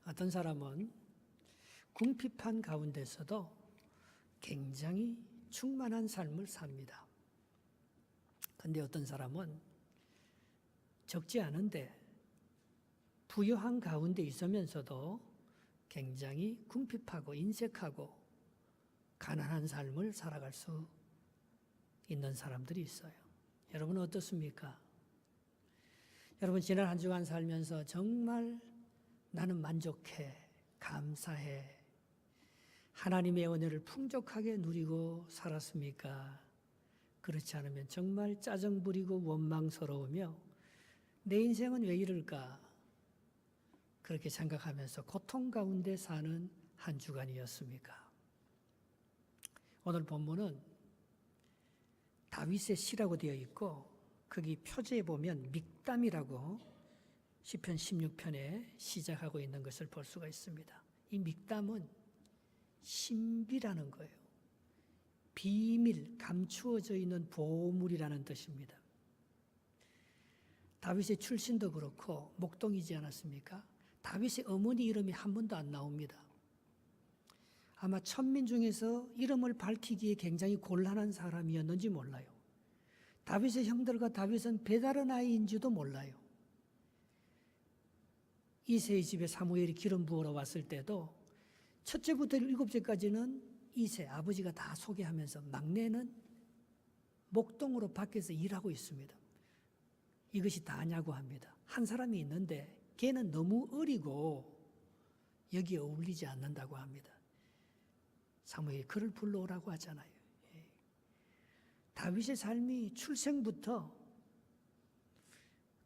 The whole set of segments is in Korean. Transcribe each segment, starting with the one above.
어떤 사람은 궁핍한 가운데서도 굉장히 충만한 삶을 삽니다. 그런데 어떤 사람은 적지 않은데 부유한 가운데 있으면서도 굉장히 궁핍하고 인색하고 가난한 삶을 살아갈 수 있는 사람들이 있어요. 여러분은 어떻습니까? 여러분 지난 한 주간 살면서 정말 나는 만족해, 감사해, 하나님의 은혜를 풍족하게 누리고 살았습니까? 그렇지 않으면 정말 짜증 부리고 원망스러우며 내 인생은 왜 이럴까? 그렇게 생각하면서 고통 가운데 사는 한 주간이었습니까? 오늘 본문은 다윗의 시라고 되어 있고 거기 표제에 보면 믹담이라고 시편 16편에 시작하고 있는 것을 볼 수가 있습니다. 이 믹담은 신비라는 거예요. 비밀, 감추어져 있는 보물이라는 뜻입니다. 다윗의 출신도 그렇고 목동이지 않았습니까? 다윗의 어머니 이름이 한 번도 안 나옵니다. 아마 천민 중에서 이름을 밝히기에 굉장히 곤란한 사람이었는지 몰라요. 다윗의 형들과 다윗은 배다른 아이인지도 몰라요. 이새의 집에 사무엘이 기름 부으러 왔을 때도 첫째부터 일곱째까지는 이새 아버지가 다 소개하면서 막내는 목동으로 밖에서 일하고 있습니다. 이것이 다냐고 합니다. 한 사람이 있는데 걔는 너무 어리고 여기에 어울리지 않는다고 합니다. 사무엘이 그를 불러오라고 하잖아요. 다윗의 삶이 출생부터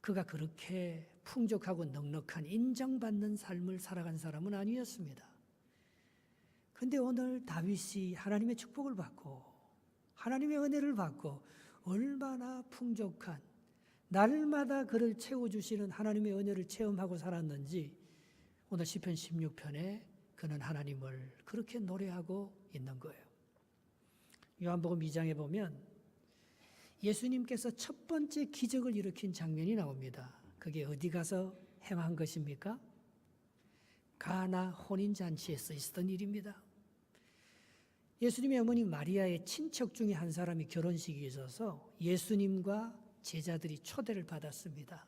그가 그렇게 풍족하고 넉넉한 인정받는 삶을 살아간 사람은 아니었습니다. 그런데 오늘 다윗이 하나님의 축복을 받고 하나님의 은혜를 받고 얼마나 풍족한 날마다 그를 채워주시는 하나님의 은혜를 체험하고 살았는지 오늘 시편 16편에 그는 하나님을 그렇게 노래하고 있는 거예요. 요한복음 2장에 보면 예수님께서 첫 번째 기적을 일으킨 장면이 나옵니다. 그게 어디 가서 행한 것입니까? 가나 혼인잔치에서 있었던 일입니다. 예수님의 어머니 마리아의 친척 중에 한 사람이 결혼식이 있어서 예수님과 제자들이 초대를 받았습니다.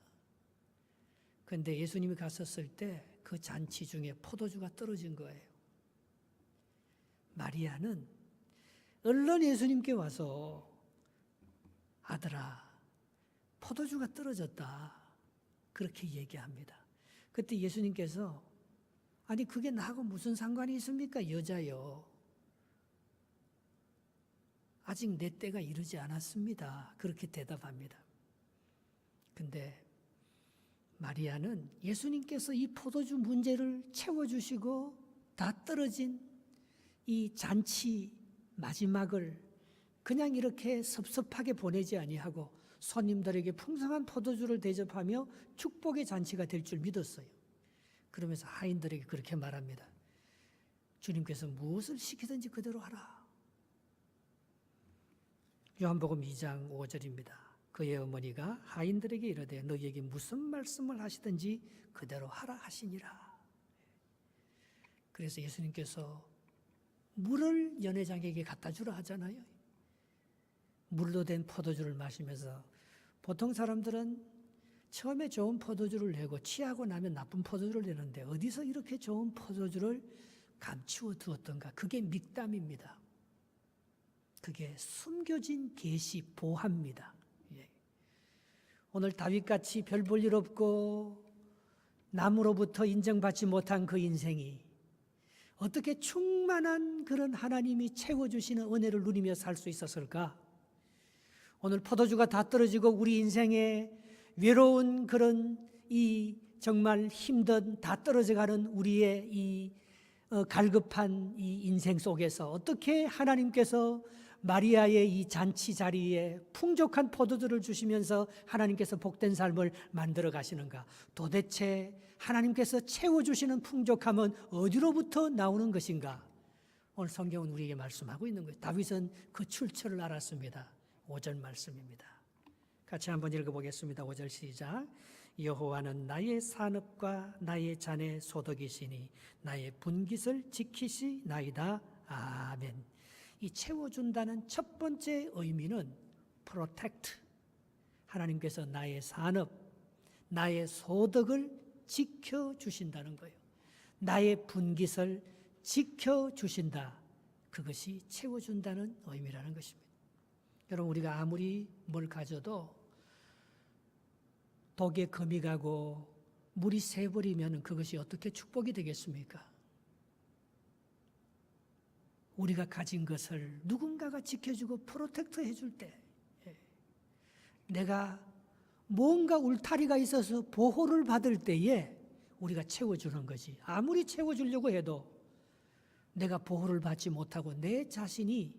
그런데 예수님이 갔었을 때 그 잔치 중에 포도주가 떨어진 거예요. 마리아는 얼른 예수님께 와서 아들아, 포도주가 떨어졌다. 그렇게 얘기합니다. 그때 예수님께서 아니 그게 나하고 무슨 상관이 있습니까? 여자요. 아직 내 때가 이르지 않았습니다. 그렇게 대답합니다. 근데 마리아는 예수님께서 이 포도주 문제를 채워주시고 다 떨어진 이 잔치 마지막을 그냥 이렇게 섭섭하게 보내지 아니하고 손님들에게 풍성한 포도주를 대접하며 축복의 잔치가 될 줄 믿었어요. 그러면서 하인들에게 그렇게 말합니다. 주님께서 무엇을 시키든지 그대로 하라. 요한복음 2장 5절입니다. 그의 어머니가 하인들에게 이르되 너희에게 무슨 말씀을 하시든지 그대로 하라 하시니라. 그래서 예수님께서 물을 연회장에게 갖다 주라 하잖아요. 물로 된 포도주를 마시면서 보통 사람들은 처음에 좋은 포도주를 내고 취하고 나면 나쁜 포도주를 내는데 어디서 이렇게 좋은 포도주를 감추어 두었던가. 그게 믹담입니다. 그게 숨겨진 계시 보화입니다. 오늘 다윗같이 별 볼 일 없고 남으로부터 인정받지 못한 그 인생이 어떻게 충만한 그런 하나님이 채워주시는 은혜를 누리며 살 수 있었을까? 오늘 포도주가 다 떨어지고 우리 인생에 외로운 그런 이 정말 힘든 다 떨어져가는 우리의 이 갈급한 이 인생 속에서 어떻게 하나님께서 마리아의 이 잔치 자리에 풍족한 포도주를 주시면서 하나님께서 복된 삶을 만들어 가시는가? 도대체 하나님께서 채워주시는 풍족함은 어디로부터 나오는 것인가? 오늘 성경은 우리에게 말씀하고 있는 거예요. 다윗은 그 출처를 알았습니다. 5절 말씀입니다. 같이 한번 읽어보겠습니다. 5절 시작. 여호와는 나의 산업과 나의 잔의 소득이시니 나의 분깃을 지키시나이다. 아멘. 이 채워준다는 첫 번째 의미는 protect. 하나님께서 나의 산업, 나의 소득을 지켜주신다는 거예요. 나의 분깃을 지켜주신다. 그것이 채워준다는 의미라는 것입니다. 여러분, 우리가 아무리 뭘 가져도 독에 금이 가고 물이 새버리면 그것이 어떻게 축복이 되겠습니까? 우리가 가진 것을 누군가가 지켜주고 프로텍트 해줄 때, 내가 뭔가 울타리가 있어서 보호를 받을 때에 우리가 채워주는 거지. 아무리 채워주려고 해도 내가 보호를 받지 못하고 내 자신이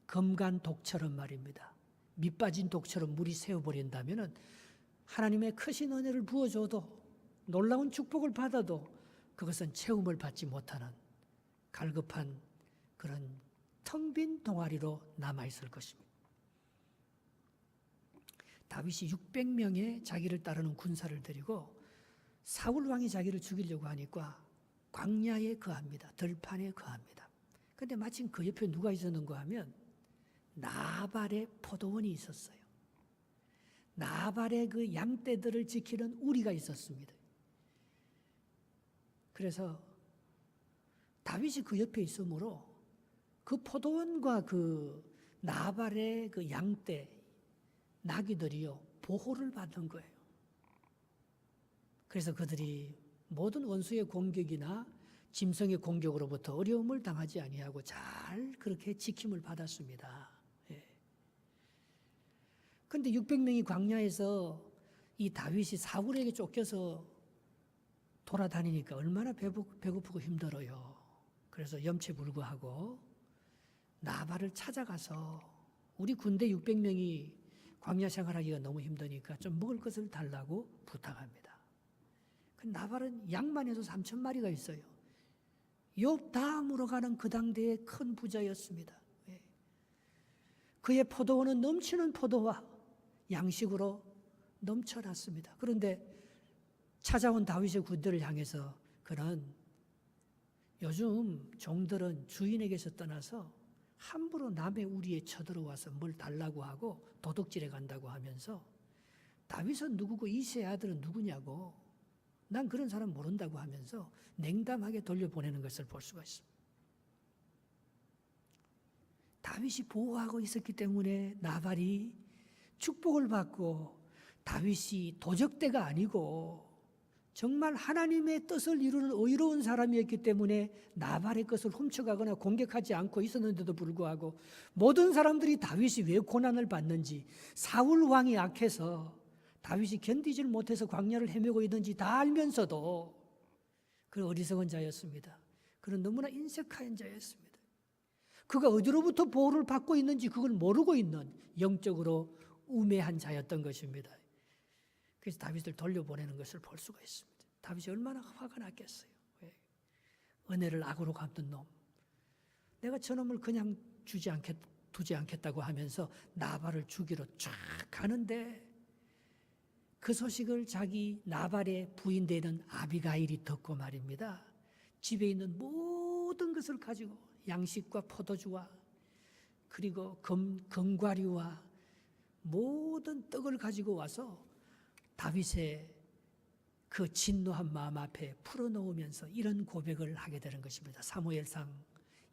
검간 독처럼 말입니다. 밑빠진 독처럼 물이 새어버린다면 하나님의 크신 은혜를 부어줘도 놀라운 축복을 받아도 그것은 채움을 받지 못하는 갈급한 그런 텅 빈 동아리로 남아있을 것입니다. 다윗이 600명의 자기를 따르는 군사를 데리고 사울 왕이 자기를 죽이려고 하니까 광야에 거합니다. 들판에 거합니다. 그런데 마침 그 옆에 누가 있었는가 하면 나발의 포도원이 있었어요. 나발의 그 양떼들을 지키는 우리가 있었습니다. 그래서 다윗이 그 옆에 있으므로 그 포도원과 그 나발의 그 양떼, 나귀들이요, 보호를 받는 거예요. 그래서 그들이 모든 원수의 공격이나 짐승의 공격으로부터 어려움을 당하지 아니하고 잘 그렇게 지킴을 받았습니다. 그런데 600명이 광야에서 이 다윗이 사울에게 쫓겨서 돌아다니니까 얼마나 배고프고 힘들어요. 그래서 염치불구하고 나발을 찾아가서 우리 군대 600명이 광야 생활하기가 너무 힘드니까 좀 먹을 것을 달라고 부탁합니다. 그 나발은 양만 해도 3,000마리가 있어요. 욥 다 물어가는 그 당대의 큰 부자였습니다. 그의 포도원은 넘치는 포도와 양식으로 넘쳐났습니다. 그런데 찾아온 다윗의 군대를 향해서 그는 요즘 종들은 주인에게서 떠나서 함부로 남의 우리에 쳐들어와서 뭘 달라고 하고 도둑질해 간다고 하면서 다윗은 누구고 이새의 아들은 누구냐고 난 그런 사람 모른다고 하면서 냉담하게 돌려보내는 것을 볼 수가 있습니다. 다윗이 보호하고 있었기 때문에 나발이 축복을 받고 다윗이 도적대가 아니고 정말 하나님의 뜻을 이루는 의로운 사람이었기 때문에 나발의 것을 훔쳐가거나 공격하지 않고 있었는데도 불구하고 모든 사람들이 다윗이 왜 고난을 받는지 사울 왕이 악해서 다윗이 견디질 못해서 광야를 헤매고 있는지 다 알면서도 그런 어리석은 자였습니다. 그는 너무나 인색한 자였습니다. 그가 어디로부터 보호를 받고 있는지 그걸 모르고 있는 영적으로 우매한 자였던 것입니다. 그래서 다윗을 돌려보내는 것을 볼 수가 있습니다. 다윗이 얼마나 화가 났겠어요. 왜? 은혜를 악으로 갚는 놈. 내가 저놈을 그냥 두지 않겠다고 하면서 나발을 죽이러 쫙 가는데 그 소식을 자기 나발의 부인 되는 아비가일이 듣고 말입니다. 집에 있는 모든 것을 가지고 양식과 포도주와 그리고 금과류와 모든 떡을 가지고 와서 다윗의 그 진노한 마음 앞에 풀어놓으면서 이런 고백을 하게 되는 것입니다. 사무엘상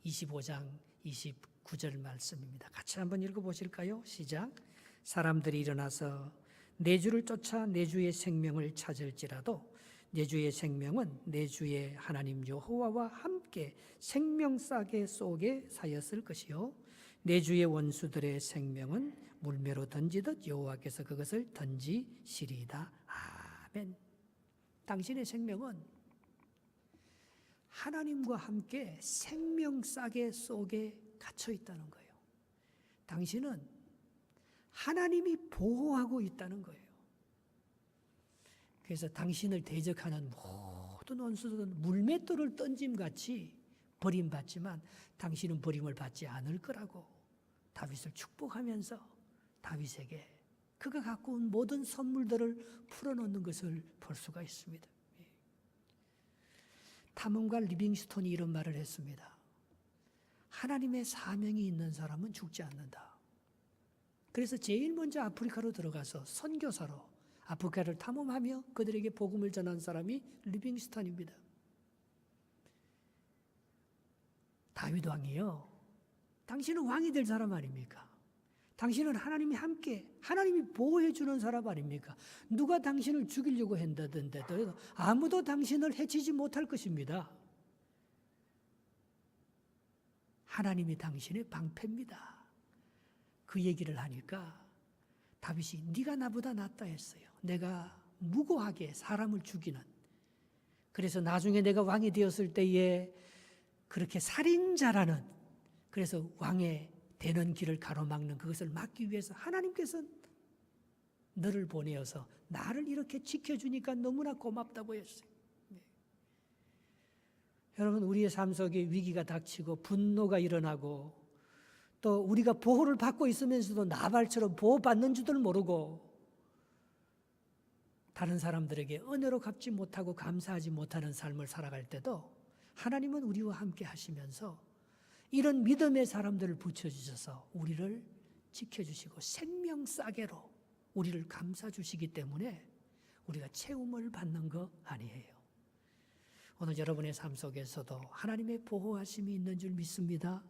25장 29절 말씀입니다. 같이 한번 읽어보실까요? 시작. 사람들이 일어나서 내 주를 쫓아 내 주의 생명을 찾을지라도 내 주의 생명은 내 주의 하나님 여호와와 함께 생명싸개 속에 사였을 것이요 내 주의 원수들의 생명은 물매로 던지듯 여호와께서 그것을 던지시리이다. 아멘. 당신의 생명은 하나님과 함께 생명싸개 속에 갇혀 있다는 거예요. 당신은 하나님이 보호하고 있다는 거예요. 그래서 당신을 대적하는 모든 원수들은 물맷돌을 던짐같이 버림받지만 당신은 버림을 받지 않을 거라고 다윗을 축복하면서 다윗에게 그가 갖고 온 모든 선물들을 풀어놓는 것을 볼 수가 있습니다. 탐험가 리빙스톤이 이런 말을 했습니다. 하나님의 사명이 있는 사람은 죽지 않는다. 그래서 제일 먼저 아프리카로 들어가서 선교사로 아프리카를 탐험하며 그들에게 복음을 전한 사람이 리빙스톤입니다. 다윗 왕이요, 당신은 왕이 될 사람 아닙니까? 당신은 하나님이 함께, 하나님이 보호해 주는 사람 아닙니까? 누가 당신을 죽이려고 한다던데도 아무도 당신을 해치지 못할 것입니다. 하나님이 당신의 방패입니다. 그 얘기를 하니까 다윗이 네가 나보다 낫다 했어요. 내가 무고하게 사람을 죽이는, 그래서 나중에 내가 왕이 되었을 때에 그렇게 살인자라는, 그래서 왕의 되는 길을 가로막는 그것을 막기 위해서 하나님께서 너를 보내어서 나를 이렇게 지켜주니까 너무나 고맙다고 했어요. 네. 여러분, 우리의 삶 속에 위기가 닥치고 분노가 일어나고 또 우리가 보호를 받고 있으면서도 나발처럼 보호받는 줄도 모르고 다른 사람들에게 은혜로 갚지 못하고 감사하지 못하는 삶을 살아갈 때도 하나님은 우리와 함께 하시면서 이런 믿음의 사람들을 붙여주셔서 우리를 지켜주시고 생명싸개로 우리를 감싸주시기 때문에 우리가 채움을 받는 거 아니에요. 오늘 여러분의 삶 속에서도 하나님의 보호하심이 있는 줄 믿습니다.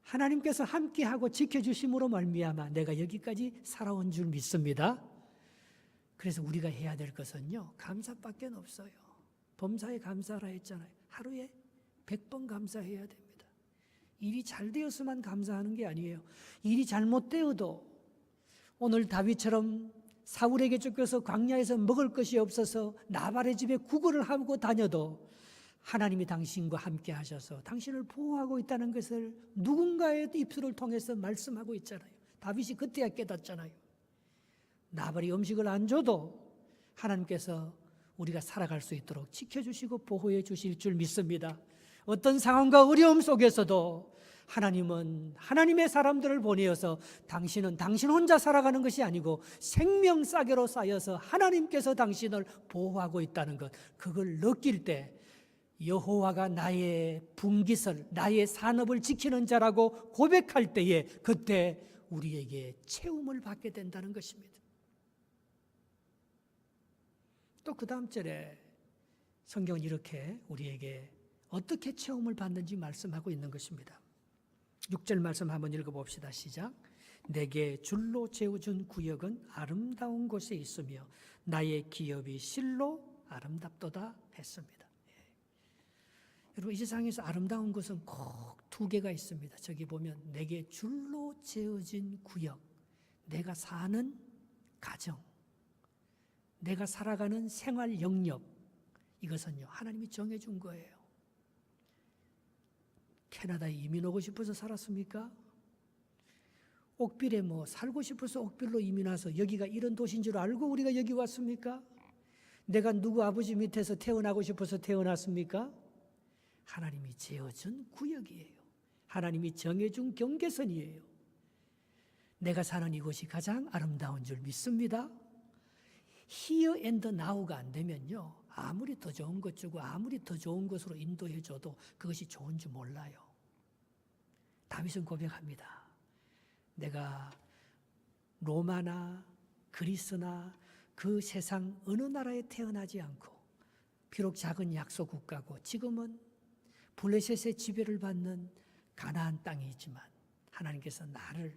하나님께서 함께하고 지켜주심으로 말미암아 내가 여기까지 살아온 줄 믿습니다. 그래서 우리가 해야 될 것은요, 감사밖에 없어요. 범사에 감사라 했잖아요. 하루에 100번 감사해야 됩니다. 일이 잘 되었으면 감사하는 게 아니에요. 일이 잘못되어도 오늘 다윗처럼 사울에게 쫓겨서 광야에서 먹을 것이 없어서 나발의 집에 구걸을 하고 다녀도 하나님이 당신과 함께 하셔서 당신을 보호하고 있다는 것을 누군가의 입술을 통해서 말씀하고 있잖아요. 다윗이 그때야 깨닫잖아요. 나발이 음식을 안 줘도 하나님께서 우리가 살아갈 수 있도록 지켜주시고 보호해 주실 줄 믿습니다. 어떤 상황과 어려움 속에서도 하나님은 하나님의 사람들을 보내어서 당신은 당신 혼자 살아가는 것이 아니고 생명싸개로 쌓여서 하나님께서 당신을 보호하고 있다는 것, 그걸 느낄 때 여호와가 나의 분깃을, 나의 산업을 지키는 자라고 고백할 때에 그때 우리에게 채움을 받게 된다는 것입니다. 또 그 다음 절에 성경은 이렇게 우리에게 어떻게 체험을 받는지 말씀하고 있는 것입니다. 6절 말씀 한번 읽어봅시다. 시작. 내게 줄로 재워준 구역은 아름다운 곳에 있으며 나의 기업이 실로 아름답도다 했습니다. 예. 여러분, 이 세상에서 아름다운 것은 꼭 두 개가 있습니다. 저기 보면 내게 줄로 재워진 구역, 내가 사는 가정, 내가 살아가는 생활 영역, 이것은요 하나님이 정해준 거예요. 캐나다에 이민 오고 싶어서 살았습니까? 옥빌에 살고 싶어서 옥빌로 이민 와서 여기가 이런 도시인 줄 알고 우리가 여기 왔습니까? 내가 누구 아버지 밑에서 태어나고 싶어서 태어났습니까? 하나님이 지어준 구역이에요. 하나님이 정해준 경계선이에요. 내가 사는 이곳이 가장 아름다운 줄 믿습니다. Here and now가 안 되면요, 아무리 더 좋은 것 주고 아무리 더 좋은 것으로 인도해 줘도 그것이 좋은 줄 몰라요. 다윗은 고백합니다. 내가 로마나 그리스나 그 세상 어느 나라에 태어나지 않고 비록 작은 약소 국가고 지금은 블레셋의 지배를 받는 가나안 땅이지만 하나님께서 나를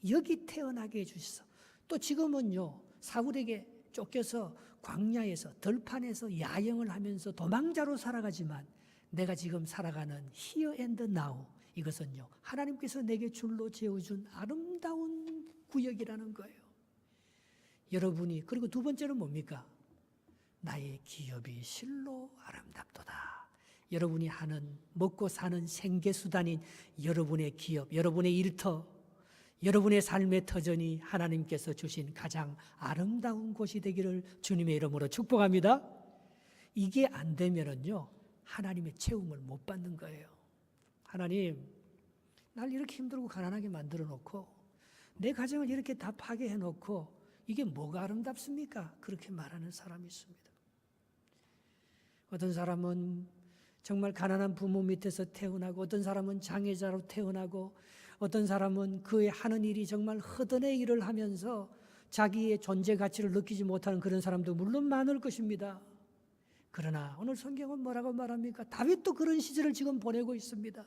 여기 태어나게 해주셔서 또 지금은요 사울에게 쫓겨서 광야에서 들판에서 야영을 하면서 도망자로 살아가지만 내가 지금 살아가는 here and now, 이것은요 하나님께서 내게 줄로 재워준 아름다운 구역이라는 거예요. 여러분이, 그리고 두 번째는 뭡니까? 나의 기업이 실로 아름답도다. 여러분이 하는 먹고 사는 생계수단인 여러분의 기업, 여러분의 일터, 여러분의 삶의 터전이 하나님께서 주신 가장 아름다운 곳이 되기를 주님의 이름으로 축복합니다. 이게 안 되면은요 하나님의 채움을 못 받는 거예요. 하나님, 날 이렇게 힘들고 가난하게 만들어 놓고 내 가정을 이렇게 다 파괴해놓고 이게 뭐가 아름답습니까? 그렇게 말하는 사람이 있습니다. 어떤 사람은 정말 가난한 부모 밑에서 태어나고, 어떤 사람은 장애자로 태어나고, 어떤 사람은 그의 하는 일이 정말 허던의 일을 하면서 자기의 존재 가치를 느끼지 못하는 그런 사람도 물론 많을 것입니다. 그러나 오늘 성경은 뭐라고 말합니까? 다윗도 그런 시절을 지금 보내고 있습니다.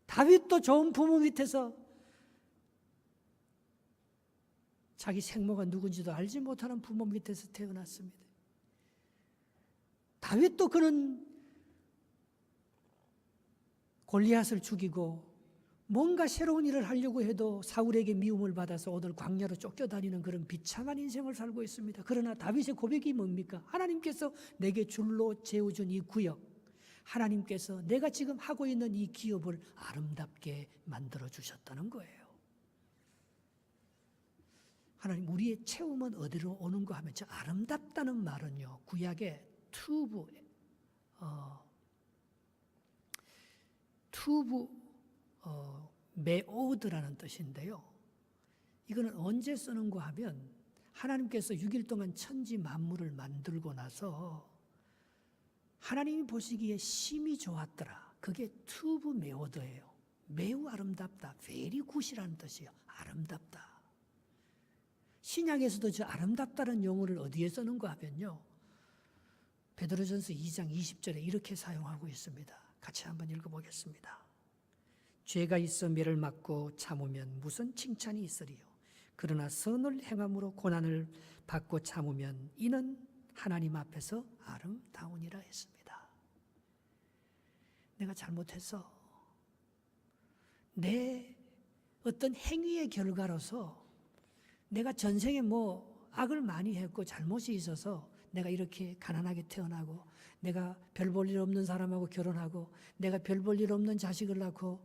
다윗도 좋은 부모 밑에서 자기 생모가 누군지도 알지 못하는 부모 밑에서 태어났습니다. 다윗도 그는 골리앗을 죽이고 뭔가 새로운 일을 하려고 해도 사울에게 미움을 받아서 오늘 광야로 쫓겨다니는 그런 비참한 인생을 살고 있습니다. 그러나 다윗의 고백이 뭡니까? 하나님께서 내게 줄로 재워준 이 구역, 하나님께서 내가 지금 하고 있는 이 기업을 아름답게 만들어 주셨다는 거예요. 하나님, 우리의 체험은 어디로 오는가 하면, 저 아름답다는 말은요, 구약의 투브 메오드라는 뜻인데요. 이거는 언제 쓰는가 하면 하나님께서 6일 동안 천지 만물을 만들고 나서 하나님이 보시기에 심히 좋았더라. 그게 투브 메오드예요. 매우 아름답다. very good이라는 뜻이에요. 아름답다. 신약에서도 저 아름답다는 용어를 어디에 쓰는가 하면요, 베드로전서 2장 20절에 이렇게 사용하고 있습니다. 같이 한번 읽어보겠습니다. 죄가 있어 매를 맞고 참으면 무슨 칭찬이 있으리요. 그러나 선을 행함으로 고난을 받고 참으면 이는 하나님 앞에서 아름다우니라 했습니다. 내가 잘못해서 내 어떤 행위의 결과로서 내가 전생에 악을 많이 했고 잘못이 있어서 내가 이렇게 가난하게 태어나고, 내가 별 볼 일 없는 사람하고 결혼하고, 내가 별 볼 일 없는 자식을 낳고,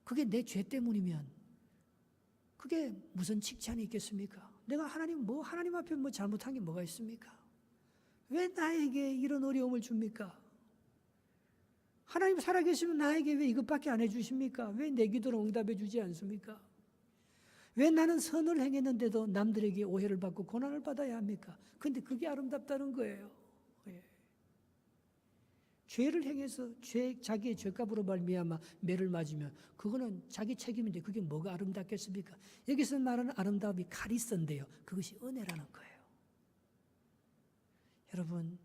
그게 내 죄 때문이면 그게 무슨 칭찬이 있겠습니까? 내가 하나님 앞에 잘못한 게 뭐가 있습니까? 왜 나에게 이런 어려움을 줍니까? 하나님 살아계시면 나에게 왜 이것밖에 안 해주십니까? 왜 내 기도를 응답해 주지 않습니까? 왜 나는 선을 행했는데도 남들에게 오해를 받고 고난을 받아야 합니까? 근데 그게 아름답다는 거예요. 예. 죄를 행해서 자기의 죄값으로 말미암아 매를 맞으면 그거는 자기 책임인데 그게 뭐가 아름답겠습니까? 여기서 말하는 아름다움이 카리스인데요, 그것이 은혜라는 거예요. 여러분,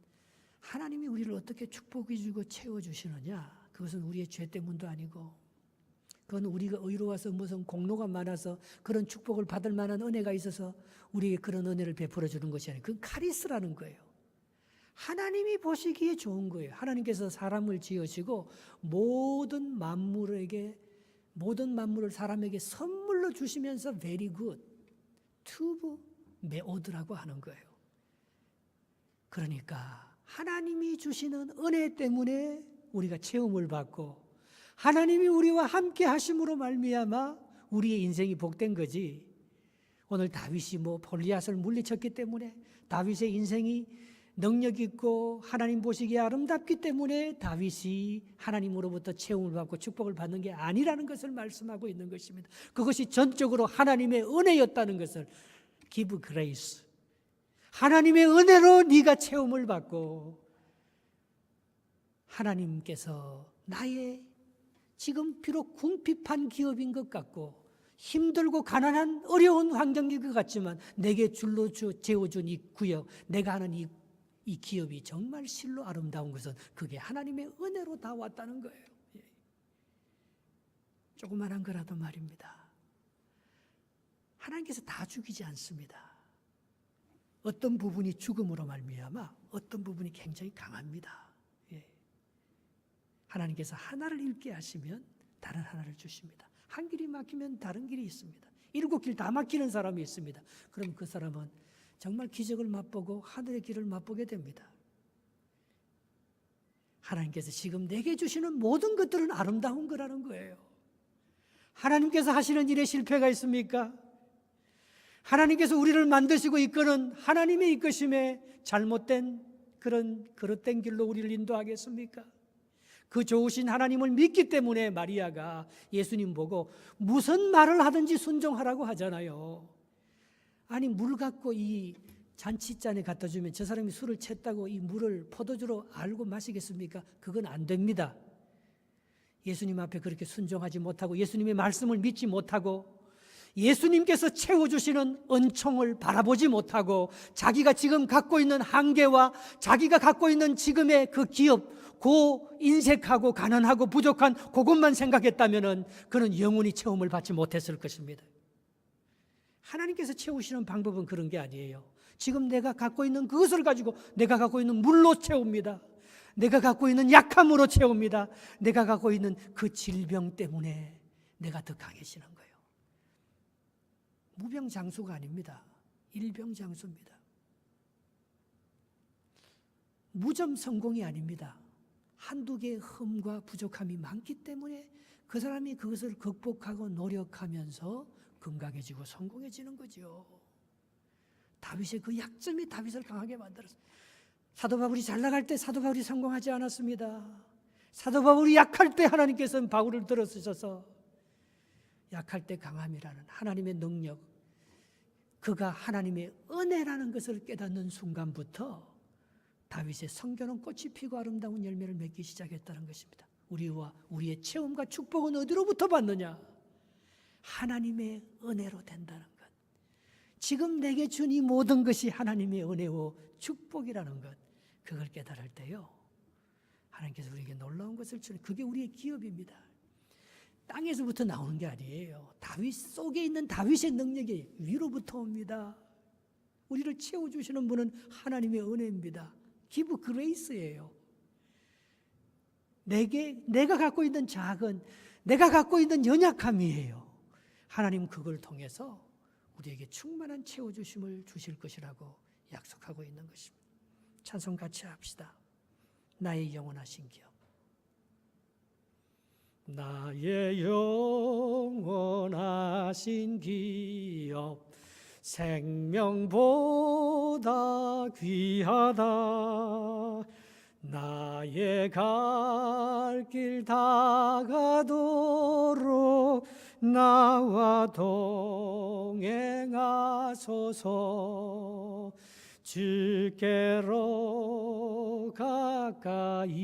하나님이 우리를 어떻게 축복해 주고 채워주시느냐, 그것은 우리의 죄 때문도 아니고, 그건 우리가 의로워서 무슨 공로가 많아서 그런 축복을 받을 만한 은혜가 있어서 우리에게 그런 은혜를 베풀어 주는 것이 아니에요. 그건 카리스라는 거예요. 하나님이 보시기에 좋은 거예요. 하나님께서 사람을 지으시고 모든 만물을 사람에게 선물로 주시면서 very good, 투브 메오드라고 하는 거예요. 그러니까 하나님이 주시는 은혜 때문에 우리가 체험을 받고, 하나님이 우리와 함께 하심으로 말미암아 우리의 인생이 복된 거지. 오늘 다윗이 골리앗을 물리쳤기 때문에, 다윗의 인생이 능력 있고 하나님 보시기에 아름답기 때문에 다윗이 하나님으로부터 체험을 받고 축복을 받는 게 아니라는 것을 말씀하고 있는 것입니다. 그것이 전적으로 하나님의 은혜였다는 것을, give grace, 하나님의 은혜로 네가 체험을 받고, 하나님께서 나의 지금 비록 궁핍한 기업인 것 같고 힘들고 가난한 어려운 환경인 것 같지만 내게 줄로 재워준 이 구역, 내가 하는 이 기업이 정말 실로 아름다운 것은 그게 하나님의 은혜로 다 왔다는 거예요. 조그만한 거라도 말입니다. 하나님께서 다 죽이지 않습니다. 어떤 부분이 죽음으로 말미암아 어떤 부분이 굉장히 강합니다. 하나님께서 하나를 잃게 하시면 다른 하나를 주십니다. 한 길이 막히면 다른 길이 있습니다. 7길 다 막히는 사람이 있습니다. 그럼 그 사람은 정말 기적을 맛보고 하늘의 길을 맛보게 됩니다. 하나님께서 지금 내게 주시는 모든 것들은 아름다운 거라는 거예요. 하나님께서 하시는 일에 실패가 있습니까? 하나님께서 우리를 만드시고 이끄는 하나님의 이끄심에 잘못된 그런 그릇된 길로 우리를 인도하겠습니까? 그 좋으신 하나님을 믿기 때문에 마리아가 예수님 보고 무슨 말을 하든지 순종하라고 하잖아요. 아니, 물 갖고 이 잔치잔에 갖다 주면 저 사람이 술을 챘다고 이 물을 포도주로 알고 마시겠습니까? 그건 안 됩니다. 예수님 앞에 그렇게 순종하지 못하고 예수님의 말씀을 믿지 못하고 예수님께서 채워주시는 은총을 바라보지 못하고 자기가 지금 갖고 있는 한계와 자기가 갖고 있는 지금의 그 기업, 인색하고 가난하고 부족한 그것만 생각했다면 그는 영원히 체험을 받지 못했을 것입니다. 하나님께서 채우시는 방법은 그런 게 아니에요. 지금 내가 갖고 있는 그것을 가지고 내가 갖고 있는 물로 채웁니다. 내가 갖고 있는 약함으로 채웁니다. 내가 갖고 있는 그 질병 때문에 내가 더 강해지는 거예요. 무병장수가 아닙니다. 일병장수입니다. 무점 성공이 아닙니다. 한두 개의 흠과 부족함이 많기 때문에 그 사람이 그것을 극복하고 노력하면서 건강해지고 성공해지는 거죠. 다윗의 그 약점이 다윗을 강하게 만들었어요. 사도 바울이 잘 나갈 때 사도 바울이 성공하지 않았습니다. 사도 바울이 약할 때 하나님께서는 바울을 들어쓰셔서 약할 때 강함이라는 하나님의 능력, 그가 하나님의 은혜라는 것을 깨닫는 순간부터 다윗의 성교는 꽃이 피고 아름다운 열매를 맺기 시작했다는 것입니다. 우리와 우리의 체험과 축복은 어디로부터 받느냐? 하나님의 은혜로 된다는 것. 지금 내게 준 이 모든 것이 하나님의 은혜요 축복이라는 것, 그걸 깨달을 때요, 하나님께서 우리에게 놀라운 것을 주는, 그게 우리의 기업입니다. 땅에서부터 나오는 게 아니에요. 다윗 속에 있는 다윗의 능력이 위로부터 옵니다. 우리를 채워주시는 분은 하나님의 은혜입니다. 기브 그레이스예요. 내가 갖고 있는 작은, 내가 갖고 있는 연약함이에요. 하나님 그걸 통해서 우리에게 충만한 채워주심을 주실 것이라고 약속하고 있는 것입니다. 찬송 같이 합시다. 나의 영원하신 기업. 나의 영원하신 기업, 생명보다 귀하다. 나의 갈 길 다가도록 나와 동행하소서. 주께로 가까이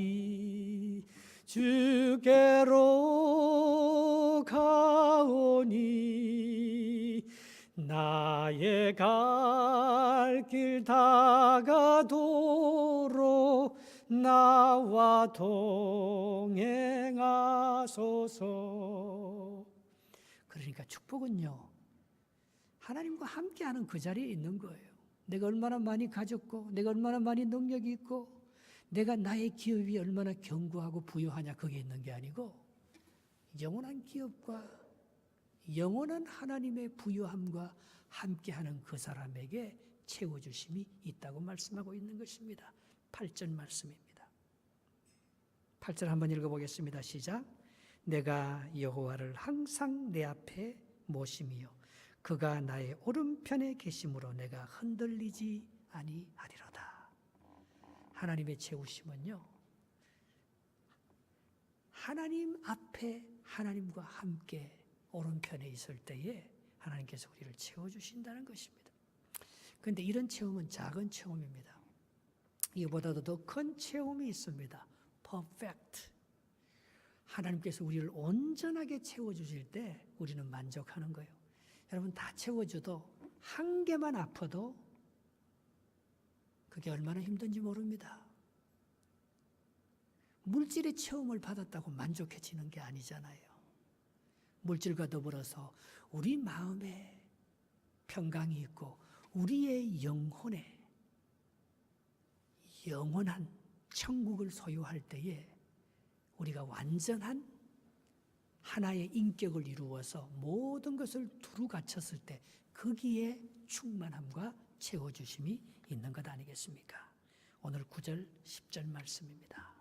주께로 가오니 나의 갈 길 다가도록 나와 동행하소서. 그러니까 축복은요, 하나님과 함께하는 그 자리에 있는 거예요. 내가 얼마나 많이 가졌고 내가 얼마나 많이 능력이 있고 내가 나의 기업이 얼마나 견고하고 부유하냐, 그게 있는 게 아니고 영원한 기업과 영원한 하나님의 부유함과 함께하는 그 사람에게 채워주심이 있다고 말씀하고 있는 것입니다. 8절 말씀입니다. 8절 한번 읽어보겠습니다. 시작. 내가 여호와를 항상 내 앞에 모심이요 그가 나의 오른편에 계심으로 내가 흔들리지 아니하리로다. 하나님의 채우심은요, 하나님 앞에 하나님과 함께 오른편에 있을 때에 하나님께서 우리를 채워주신다는 것입니다. 그런데 이런 체험은 작은 체험입니다. 이보다도 더 큰 체험이 있습니다. Perfect. 하나님께서 우리를 온전하게 채워주실 때 우리는 만족하는 거예요. 여러분, 다 채워줘도 한 개만 아파도 그게 얼마나 힘든지 모릅니다. 물질의 체험을 받았다고 만족해지는 게 아니잖아요. 물질과 더불어서 우리 마음에 평강이 있고 우리의 영혼에 영원한 천국을 소유할 때에 우리가 완전한 하나의 인격을 이루어서 모든 것을 두루 갖췄을 때 거기에 충만함과 채워주심이 있는 것 아니겠습니까? 오늘 9절 10절 말씀입니다.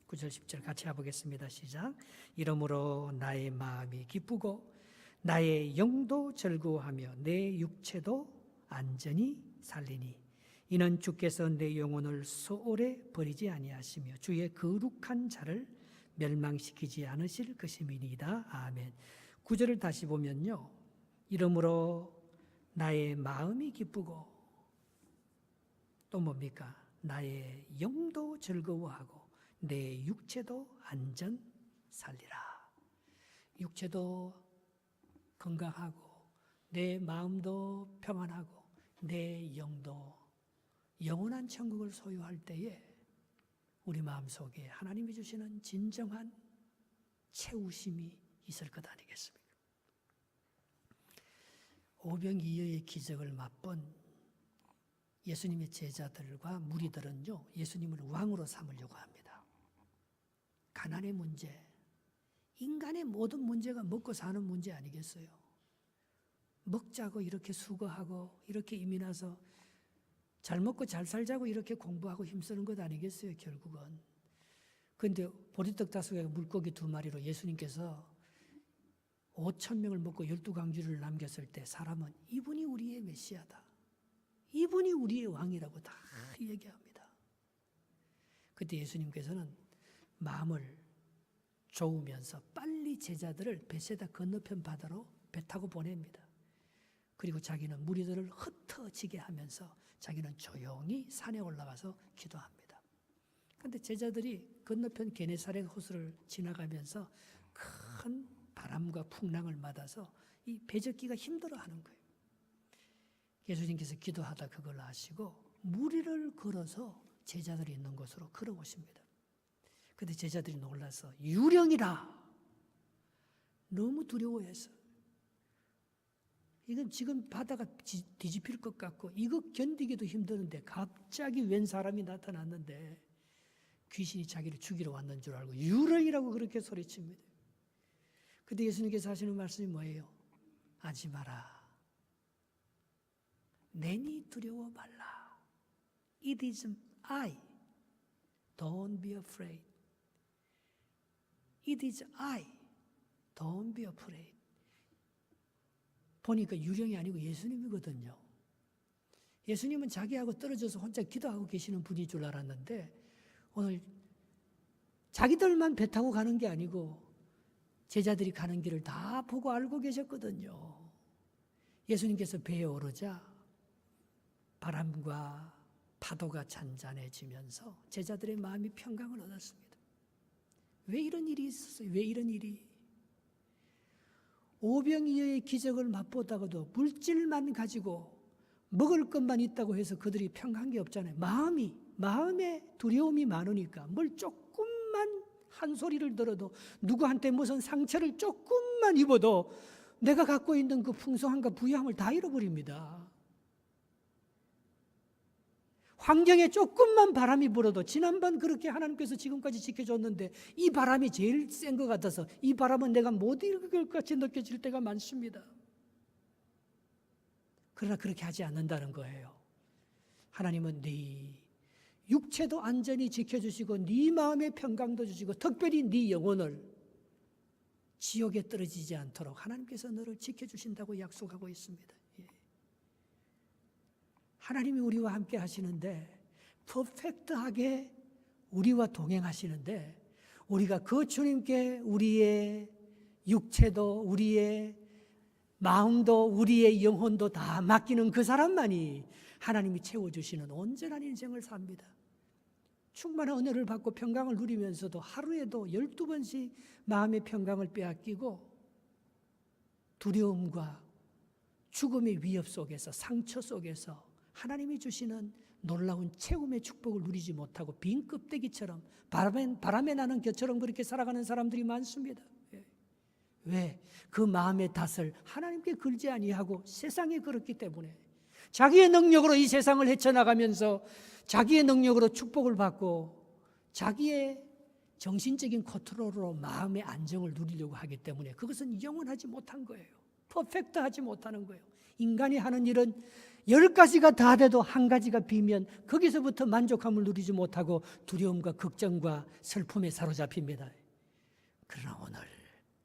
9절 10절 같이 해보겠습니다. 시작. 이러므로 나의 마음이 기쁘고 나의 영도 즐거워하며 내 육체도 안전히 살리니 이는 주께서 내 영혼을 소홀에 버리지 아니하시며 주의 거룩한 자를 멸망시키지 않으실 것임이니이다. 아멘. 9절을 다시 보면요. 이러므로 나의 마음이 기쁘고 또 뭡니까? 나의 영도 즐거워하고 내 육체도 안전 살리라. 육체도 건강하고 내 마음도 평안하고 내 영도 영원한 천국을 소유할 때에 우리 마음속에 하나님이 주시는 진정한 채우심이 있을 것 아니겠습니까? 오병이어의 기적을 맛본 예수님의 제자들과 무리들은요, 예수님을 왕으로 삼으려고 합니다. 가난의 문제, 인간의 모든 문제가 먹고 사는 문제 아니겠어요? 먹자고 이렇게 수고하고 이렇게 이민 와서 잘 먹고 잘 살자고 이렇게 공부하고 힘쓰는 것 아니겠어요, 결국은. 그런데 보리떡 5개, 물고기 2마리로 예수님께서 5,000명을 먹고 12강주를 남겼을 때 사람은 이분이 우리의 메시아다, 이분이 우리의 왕이라고 다 얘기합니다. 그때 예수님께서는 마음을 좋으면서 빨리 제자들을 베세다 건너편 바다로 배 타고 보냅니다. 그리고 자기는 무리들을 흩어지게 하면서 자기는 조용히 산에 올라가서 기도합니다. 그런데 제자들이 건너편 게네사렛 호수를 지나가면서 큰 바람과 풍랑을 맞아서 이 배젓기가 힘들어하는 거예요. 예수님께서 기도하다 그걸 아시고 무리를 걸어서 제자들이 있는 곳으로 걸어오십니다. 그런데 제자들이 놀라서 유령이라 너무 두려워해서 이건 지금 바다가 뒤집힐 것 같고 이거 견디기도 힘드는데 갑자기 웬 사람이 나타났는데 귀신이 자기를 죽이러 왔는 줄 알고 유령이라고 그렇게 소리칩니다. 그런데 예수님께서 하시는 말씀이 뭐예요? 하지 마라. 내니 두려워 말라. It is I. Don't be afraid. It is I. Don't be afraid. 보니까 유령이 아니고 예수님이거든요. 예수님은 자기하고 떨어져서 혼자 기도하고 계시는 분인 줄 알았는데 오늘 자기들만 배 타고 가는 게 아니고 제자들이 가는 길을 다 보고 알고 계셨거든요. 예수님께서 배에 오르자 바람과 파도가 잔잔해지면서 제자들의 마음이 평강을 얻었습니다. 왜 이런 일이 있었어요? 왜 이런 일이? 오병이어의 기적을 맛보다가도 물질만 가지고 먹을 것만 있다고 해서 그들이 평강한 게 없잖아요. 마음에 두려움이 많으니까 뭘 조금만 한 소리를 들어도 누구한테 무슨 상처를 조금만 입어도 내가 갖고 있는 그 풍성함과 부유함을 다 잃어버립니다. 환경에 조금만 바람이 불어도 지난번 그렇게 하나님께서 지금까지 지켜줬는데 이 바람이 제일 센 것 같아서 이 바람은 내가 못 이길 것 같이 느껴질 때가 많습니다. 그러나 그렇게 하지 않는다는 거예요. 하나님은 네 육체도 안전히 지켜주시고 네 마음의 평강도 주시고 특별히 네 영혼을 지옥에 떨어지지 않도록 하나님께서 너를 지켜주신다고 약속하고 있습니다. 하나님이 우리와 함께 하시는데 퍼펙트하게 우리와 동행하시는데 우리가 그 주님께 우리의 육체도 우리의 마음도 우리의 영혼도 다 맡기는 그 사람만이 하나님이 채워주시는 온전한 인생을 삽니다. 충만한 은혜를 받고 평강을 누리면서도 하루에도 12번씩 마음의 평강을 빼앗기고 두려움과 죽음의 위협 속에서 상처 속에서 하나님이 주시는 놀라운 채움의 축복을 누리지 못하고 빈 껍데기처럼 바람에 나는 겨처럼 그렇게 살아가는 사람들이 많습니다. 왜? 그 마음의 탓을 하나님께 걸지 아니하고 세상에 걸었기 때문에 자기의 능력으로 이 세상을 헤쳐나가면서 자기의 능력으로 축복을 받고 자기의 정신적인 컨트롤로 마음의 안정을 누리려고 하기 때문에 그것은 영원하지 못한 거예요. 퍼펙트하지 못하는 거예요. 인간이 하는 일은 10가지가 다 돼도 한 가지가 비면 거기서부터 만족함을 누리지 못하고 두려움과 걱정과 슬픔에 사로잡힙니다. 그러나 오늘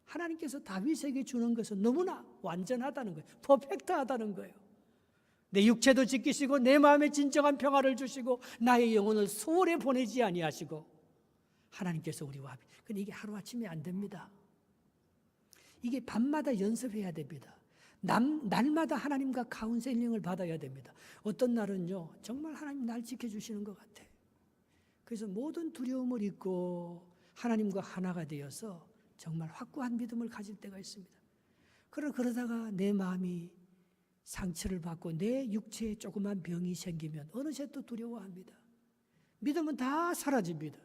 하나님께서 다윗에게 주는 것은 너무나 완전하다는 거예요. 퍼펙트하다는 거예요. 내 육체도 지키시고 내 마음에 진정한 평화를 주시고 나의 영혼을 소홀히 보내지 아니하시고 하나님께서 우리와 합의. 근데 이게 하루아침에 안 됩니다. 이게 밤마다 연습해야 됩니다. 날마다 하나님과 카운셀링을 받아야 됩니다. 어떤 날은요, 정말 하나님 날 지켜주시는 것 같아. 그래서 모든 두려움을 잊고 하나님과 하나가 되어서 정말 확고한 믿음을 가질 때가 있습니다. 그러다가 내 마음이 상처를 받고 내 육체에 조그만 병이 생기면 어느새 또 두려워합니다. 믿음은 다 사라집니다.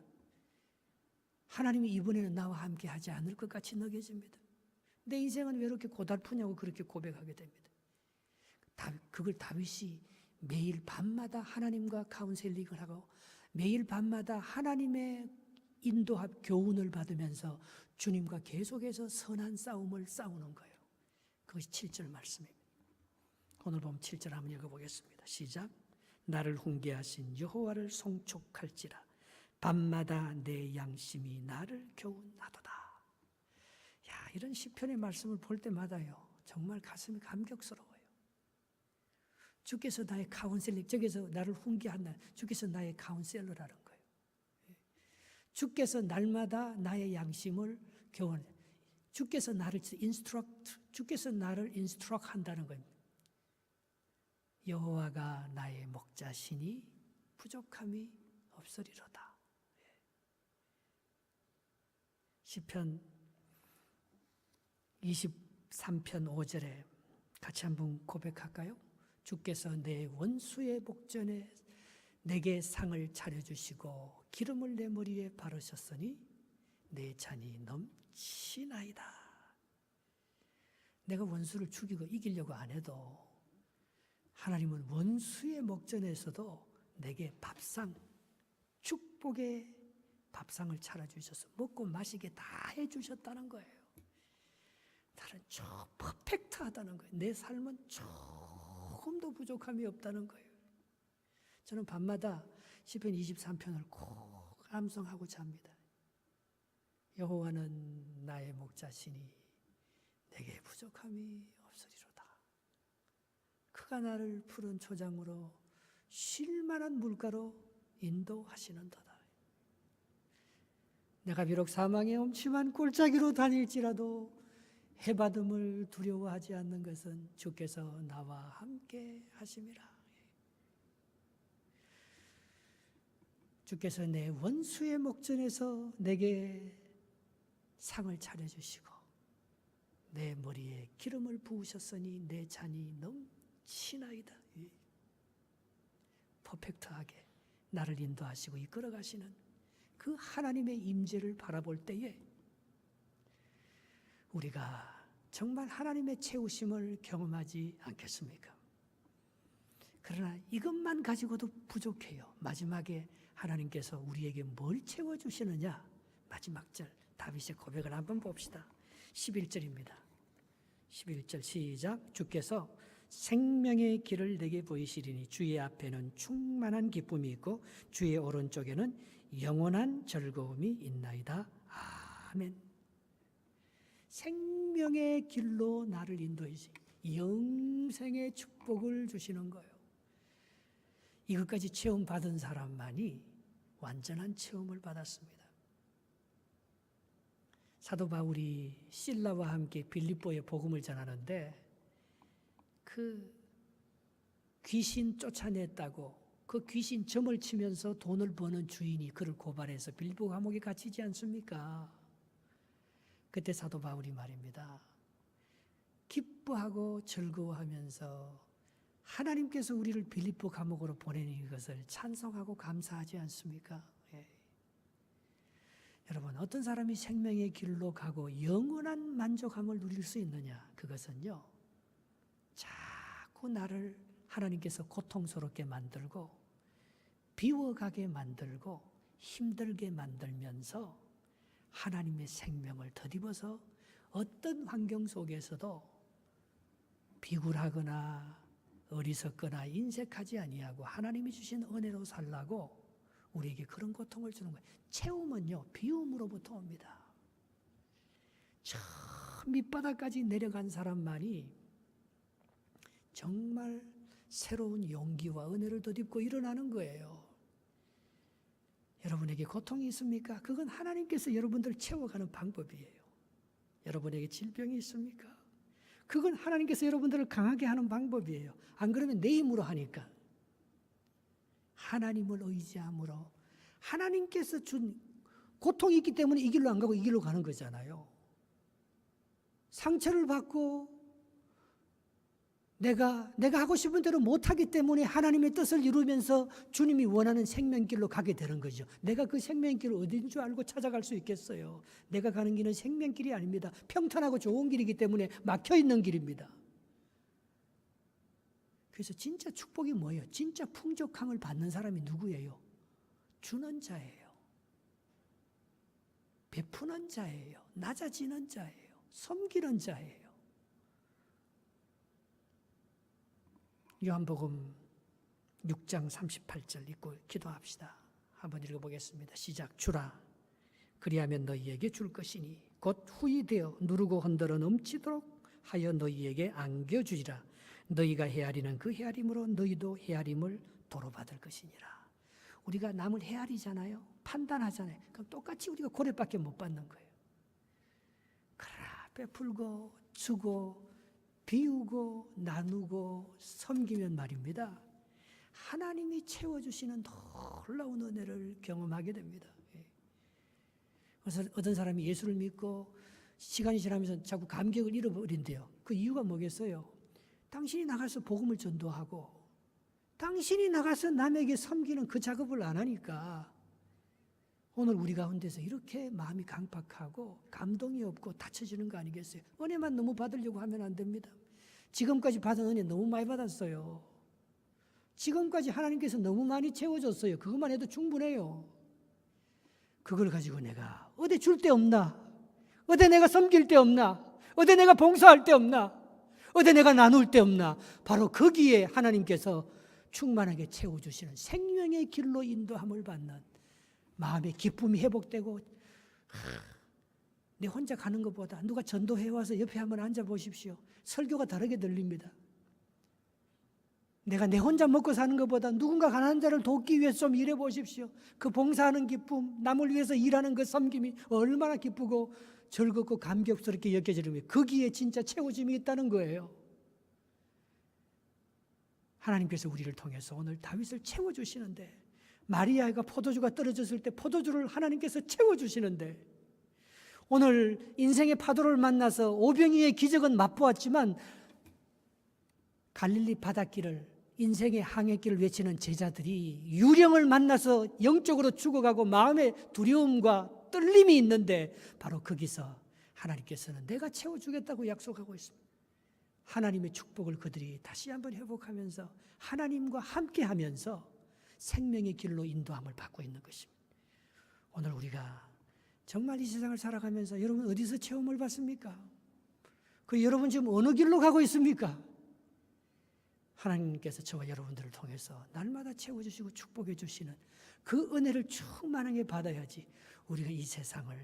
하나님이 이번에는 나와 함께 하지 않을 것 같이 느껴집니다. 내 인생은 왜 이렇게 고달프냐고 그렇게 고백하게 됩니다. 그걸 다윗이 매일 밤마다 하나님과 카운셀링을 하고 매일 밤마다 하나님의 인도합 교훈을 받으면서 주님과 계속해서 선한 싸움을 싸우는 거예요. 그것이 7절 말씀입니다. 오늘 보면 7절 한번 읽어보겠습니다. 시작. 나를 훈계하신 여호와를 송축할지라 밤마다 내 양심이 나를 교훈하도다. 야, 이런 시편의 말씀을 볼 때마다요, 정말 가슴이 감격스러워요. 주께서 나의 카운셀링, 저기서 나를 훈계한다. 주께서 나의 카운셀러라는 거예요. 주께서 날마다 나의 양심을 교훈해. 주께서 나를 주께서 나를 인스트럭트한다는 겁니다. 여호와가 나의 목자시니 부족함이 없으리로다. 시편 23편 5절에 같이 한번 고백할까요? 주께서 내 원수의 목전에 내게 상을 차려주시고 기름을 내 머리에 바르셨으니 내 잔이 넘치나이다. 내가 원수를 죽이고 이기려고 안 해도 하나님은 원수의 목전에서도 내게 밥상, 축복의 밥상을 차려주셔서 먹고 마시게 다 해주셨다는 거예요. 나는 퍼펙트하다는 거예요. 내 삶은 조금도 부족함이 없다는 거예요. 저는 밤마다 시편 23편을 꼭 암송하고 잡니다. 여호와는 나의 목자시니 내게 부족함이 없으리로다. 그가 나를 푸른 초장으로 쉴만한 물가로 인도하시는도다. 내가 비록 사망의 엄침한 골짜기로 다닐지라도 해받음을 두려워하지 않는 것은 주께서 나와 함께 하심이라. 주께서 내 원수의 목전에서 내게 상을 차려주시고 내 머리에 기름을 부으셨으니 내 잔이 넘치나이다. 퍼펙트하게 나를 인도하시고 이끌어가시는 그 하나님의 임재를 바라볼 때에 우리가 정말 하나님의 채우심을 경험하지 않겠습니까? 그러나 이것만 가지고도 부족해요. 마지막에 하나님께서 우리에게 뭘 채워주시느냐? 마지막 절 다윗의 고백을 한번 봅시다. 11절입니다. 11절 시작. 주께서 생명의 길을 내게 보이시리니 주의 앞에는 충만한 기쁨이 있고 주의 오른쪽에는 영원한 즐거움이 있나이다. 아멘. 생명의 길로 나를 인도하시, 영생의 축복을 주시는 거예요. 이것까지 체험 받은 사람만이 완전한 체험을 받았습니다. 사도 바울이 실라와 함께 빌립보에 복음을 전하는데 그 귀신 쫓아냈다고 그 귀신 점을 치면서 돈을 버는 주인이 그를 고발해서 빌립보 감옥에 갇히지 않습니까? 그때 사도 바울이 말입니다. 기뻐하고 즐거워하면서 하나님께서 우리를 빌립보 감옥으로 보내는 것을 찬송하고 감사하지 않습니까? 예. 여러분, 어떤 사람이 생명의 길로 가고 영원한 만족함을 누릴 수 있느냐? 그것은요, 자꾸 나를 하나님께서 고통스럽게 만들고 비워가게 만들고 힘들게 만들면서 하나님의 생명을 덧입어서 어떤 환경 속에서도 비굴하거나 어리석거나 인색하지 아니하고 하나님이 주신 은혜로 살라고 우리에게 그런 고통을 주는 거예요. 채움은요, 비움으로부터 옵니다. 저 밑바닥까지 내려간 사람만이 정말 새로운 용기와 은혜를 덧입고 일어나는 거예요. 여러분에게 고통이 있습니까? 그건 하나님께서 여러분들을 채워가는 방법이에요. 여러분에게 질병이 있습니까? 그건 하나님께서 여러분들을 강하게 하는 방법이에요. 안 그러면 내 힘으로 하니까. 하나님을 의지함으로 하나님께서 준 고통이 있기 때문에 이 길로 안 가고 이 길로 가는 거잖아요. 상처를 받고 내가 하고 싶은 대로 못하기 때문에 하나님의 뜻을 이루면서 주님이 원하는 생명길로 가게 되는 거죠. 내가 그 생명길을 어딘 줄 알고 찾아갈 수 있겠어요. 내가 가는 길은 생명길이 아닙니다. 평탄하고 좋은 길이기 때문에 막혀있는 길입니다. 그래서 진짜 축복이 뭐예요? 진짜 풍족함을 받는 사람이 누구예요? 주는 자예요. 베푸는 자예요. 낮아지는 자예요. 섬기는 자예요. 요한복음 6장 38절 읽고 기도합시다. 한번 읽어보겠습니다. 시작. 주라 그리하면 너희에게 줄 것이니 곧 후이 되어 누르고 흔들어 넘치도록 하여 너희에게 안겨주리라. 너희가 헤아리는 그 헤아림으로 너희도 헤아림을 도로받을 것이니라. 우리가 남을 헤아리잖아요. 판단하잖아요. 그럼 똑같이 우리가 고래밖에 못 받는 거예요. 그러나 베풀고 주고 비우고 나누고 섬기면 말입니다. 하나님이 채워주시는 놀라운 은혜를 경험하게 됩니다. 그래서 어떤 사람이 예수를 믿고 시간이 지나면서 자꾸 감격을 잃어버린대요. 그 이유가 뭐겠어요? 당신이 나가서 복음을 전도하고 당신이 나가서 남에게 섬기는 그 작업을 안 하니까 오늘 우리 가운데서 이렇게 마음이 강팍하고 감동이 없고 닫혀지는 거 아니겠어요? 은혜만 너무 받으려고 하면 안 됩니다. 지금까지 받은 은혜 너무 많이 받았어요. 지금까지 하나님께서 너무 많이 채워줬어요. 그것만 해도 충분해요. 그걸 가지고 내가 어디 줄 데 없나? 어디 내가 섬길 데 없나? 어디 내가 봉사할 데 없나? 어디 내가 나눌 데 없나? 바로 거기에 하나님께서 충만하게 채워주시는 생명의 길로 인도함을 받는 마음의 기쁨이 회복되고 내 혼자 가는 것보다 누가 전도해 와서 옆에 한번 앉아 보십시오. 설교가 다르게 들립니다. 내가 내 혼자 먹고 사는 것보다 누군가 가난한 자를 돕기 위해서 좀 일해 보십시오. 그 봉사하는 기쁨, 남을 위해서 일하는 그 섬김이 얼마나 기쁘고 즐겁고 감격스럽게 여겨지는 거예요. 거기에 진짜 채워짐이 있다는 거예요. 하나님께서 우리를 통해서 오늘 다윗을 채워주시는데 마리아가 포도주가 떨어졌을 때 포도주를 하나님께서 채워주시는데 오늘 인생의 파도를 만나서 오병이의 기적은 맛보았지만 갈릴리 바닷길을 인생의 항해길을 외치는 제자들이 유령을 만나서 영적으로 죽어가고 마음에 두려움과 떨림이 있는데 바로 거기서 하나님께서는 내가 채워주겠다고 약속하고 있습니다. 하나님의 축복을 그들이 다시 한번 회복하면서 하나님과 함께하면서 생명의 길로 인도함을 받고 있는 것입니다. 오늘 우리가 정말 이 세상을 살아가면서 여러분 어디서 체험을 받습니까? 그 여러분 지금 어느 길로 가고 있습니까? 하나님께서 저와 여러분들을 통해서 날마다 채워주시고 축복해 주시는 그 은혜를 충만하게 받아야지 우리가 이 세상을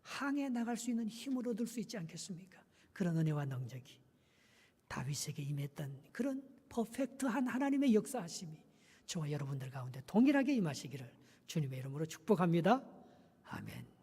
항해 나갈 수 있는 힘을 얻을 수 있지 않겠습니까? 그런 은혜와 능력이 다윗에게 임했던 그런 퍼펙트한 하나님의 역사하심이 저와 여러분들 가운데 동일하게 임하시기를 주님의 이름으로 축복합니다. 아멘.